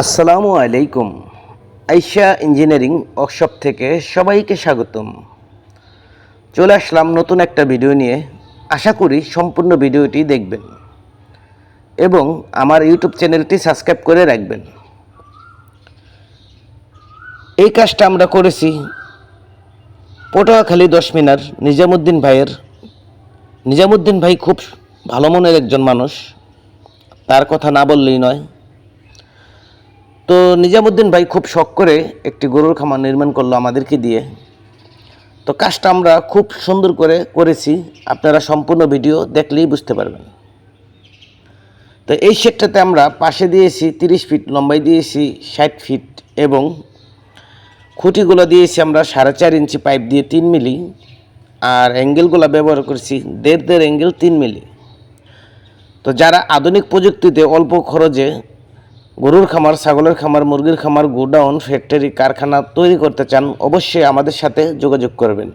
আসসালামু আলাইকুম। Aisha engineering workshop থেকে সবাইকে স্বাগতম। চলে আসলাম নতুন একটা ভিডিও নিয়ে। আশা করি সম্পূর্ণ ভিডিওটি দেখবেন এবং আমার ইউটিউব চ্যানেলটি সাবস্ক্রাইব করে রাখবেন। এই কাজটা আমরা করেছি পটুয়াখালী 10 মিনার নিজামুদ্দিন ভাইয়ের। নিজামুদ্দিন ভাই খুব ভালো মনের একজন মানুষ, তার কথা না বললেই নয়। তো নিজামুদ্দিন ভাই খুব শখ করে একটি গরুর খামার নির্মাণ করলো আমাদেরকে দিয়ে। তো কাজটা আমরা খুব সুন্দর করে করেছি, আপনারা সম্পূর্ণ ভিডিও দেখলেই বুঝতে পারবেন। তো এই শেডটাতে আমরা পাশে দিয়েছি 30 ফিট, লম্বাই দিয়েছি 60 ফিট এবং খুঁটিগুলো দিয়েছি আমরা 4.5 ইঞ্চি পাইপ দিয়ে 3 মিলি, আর অ্যাঙ্গেলগুলো ব্যবহার করেছি 1.5 অ্যাঙ্গেল 3 মিলি। তো যারা আধুনিক প্রযুক্তিতে অল্প খরচে গরুর খামার, ছাগলের খামার, মুরগির খামার, গোডাউন, ফ্যাক্টরি, কারখানা তৈরি করতে চান, অবশ্যই আমাদের সাথে যোগাযোগ করবেন।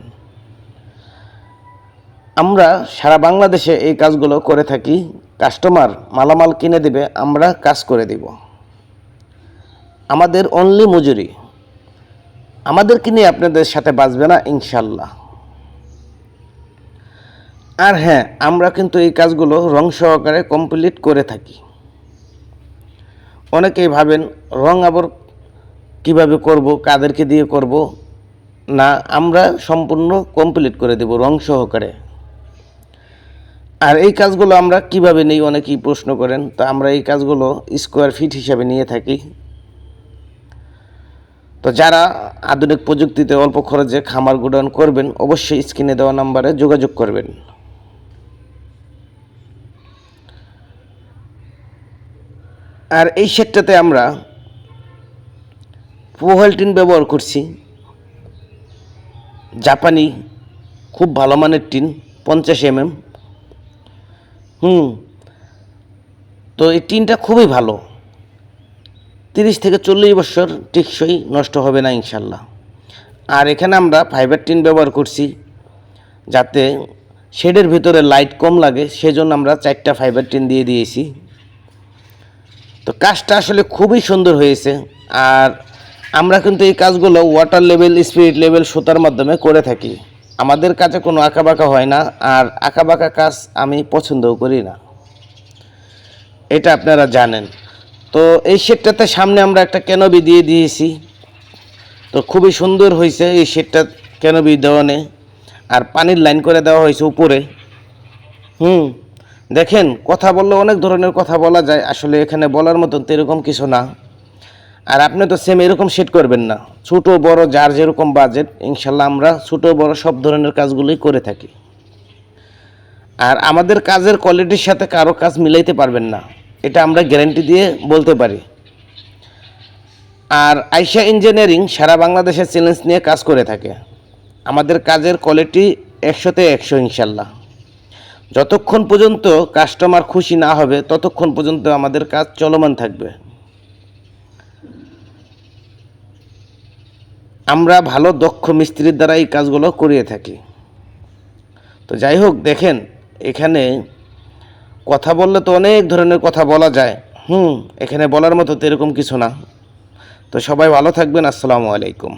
আমরা সারা বাংলাদেশে এই কাজগুলো করে থাকি। কাস্টমার মালামাল কিনে দেবে, আমরা কাজ করে দিব। আমাদের অনলি মজুরি, আমাদেরকে নিয়ে আপনাদের সাথে বাঁচবে না ইনশাল্লাহ। আর হ্যাঁ, আমরা কিন্তু এই কাজগুলো রং সহকারে কমপ্লিট করে থাকি। অনেকেই ভাবেন রং আবার কীভাবে করব, কাদেরকে দিয়ে করব। না, আমরা সম্পূর্ণ কমপ্লিট করে দেব রং সহকারে। আর এই কাজগুলো আমরা কিভাবে নেই, অনেকেই প্রশ্ন করেন। তো আমরা এই কাজগুলো স্কোয়ার ফিট হিসাবে নিয়ে থাকি। তো যারা আধুনিক প্রযুক্তিতে অল্প খরচে খামার গোডাউন করবেন, অবশ্যই স্ক্রিনে দেওয়া নাম্বারে যোগাযোগ করবেন। আর এই সেটটাতে আমরা প্রোভাইল টিন ব্যবহার করছি, জাপানি খুব ভালো মানের টিন, 50 mm। তো এই টিনটা খুবই ভালো, 30 থেকে 40 বছর টেকসই, নষ্ট হবে না ইনশাল্লাহ। আর এখানে আমরা ফাইবার টিন ব্যবহার করছি, যাতে শেডের ভিতরে লাইট কম লাগে, সেজন্য আমরা 4টা ফাইবার টিন দিয়ে দিয়েছি। তো কাজটা আসলে খুবই সুন্দর হয়েছে। আর আমরা কিন্তু এই কাজগুলো ওয়াটার লেভেল, স্পিরিট লেভেল সুতার মাধ্যমে করে থাকি। আমাদের কাজে কোনো আঁকাবাঁকা হয় না, আর আঁকাবাঁকা কাজ আমি পছন্দও করি না, এটা আপনারা জানেন। তো এই শেডটাতে সামনে আমরা একটা ক্যানোপি দিয়ে দিয়েছি। তো খুবই সুন্দর হয়েছে এই শেডটা ক্যানোপি দেওয়ানে। আর পানির লাইন করে দেওয়া হয়েছে উপরে। দেখেন, কথা বললে অনেক ধরনের কথা বলা যায়, আসলে এখানে বলার মতন তো এরকম কিছু না। আর আপনি তো সেম এরকম সেট করবেন না, ছোট বড় যার যেরকম বাজেট, ইনশাল্লাহ আমরা ছোট বড় সব ধরনের কাজগুলোই করে থাকি। আর আমাদের কাজের কোয়ালিটির সাথে কারো কাজ মিলাইতে পারবেন না, এটা আমরা গ্যারান্টি দিয়ে বলতে পারি। আর আইশা ইঞ্জিনিয়ারিং সারা বাংলাদেশের চ্যালেঞ্জ নিয়ে কাজ করে থাকে। আমাদের কাজের কোয়ালিটি 100তে 100 ইনশাল্লাহ। যতক্ষণ পর্যন্ত কাস্টমার খুশি না হবে, ততক্ষণ পর্যন্ত আমাদের কাজ চলমান থাকবে। আমরা ভালো দক্ষ মিস্ত্রির দ্বারা এই কাজগুলো করিয়ে থাকি। তো যাই হোক, দেখেন এখানে কথা বললে তো অনেক ধরনের কথা বলা যায়। এখানে বলার মতো তো এরকম কিছু না। তো সবাই ভালো থাকবেন। আসসালামু আলাইকুম।